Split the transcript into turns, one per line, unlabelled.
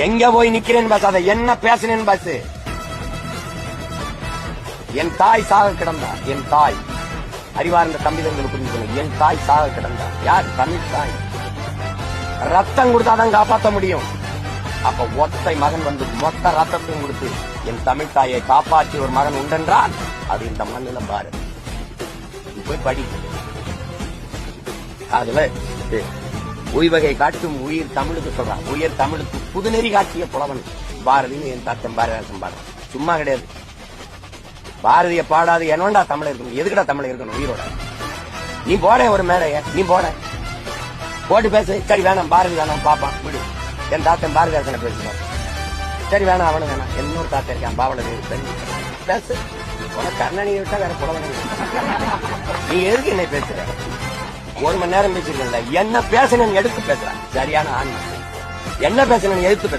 எங்க போய் நிக்கிறேன்னு பேசாத, என்ன பேசுனேன்னு பேசு. என் தாய் சாக கிடந்தா, என் தாய் அறிவார்ந்த தம்பிதங்களுக்கு புரிஞ்சுக்கணும். என் தாய் சாக கிடந்தா. யார்? தமிழ் தாய். ரத்தம் கொடுத்தாதான் காப்பாற்ற முடியும். அப்ப ஒத்தை மகன் வந்து மொத்த ரத்தத்தையும் கொடுத்து என் தமிழ் தாயை காப்பாற்றி ஒரு மகன் உண்டென்றால் அது இந்த மண்ணில பாரு. போய் படி. அதுல உய்வகை காட்டும் உயிர் தமிழுக்கு சொல்றான். உயிர் தமிழுக்கு புதுநெறி காட்டிய புலவன் பாரதின்னு என் தாத்தன் பாரதிதாசன் பாடுறான். சும்மா கிடையாது. பாரதிய பாடாது என்னடா தமிழ் இருக்கணும்? எதுக்குடா தமிழ் இருக்கணும் உயிரோட? நீ போட ஒரு மேடைய, நீ போட்டு பேசு. சரி வேணாம், பாரதி வேணாம், பாப்பான் விடு. என் தாத்தன் பாரதிதாசனை பேசுவான். சரி வேணாம், அவனு வேணாம். இன்னொரு தாத்தன் இருக்கான் பாவலர், பேசு. கர்ணனியை விட்டா வேற புலவனை. நீ எதுக்கு என்னை பேசுற? 1 மணி நேரம் பேசிருக்கல. என்ன பேசணும்னு எடுத்து பேசுறான். சரியான ஆண். என்ன பேசணும்னு எடுத்து பேச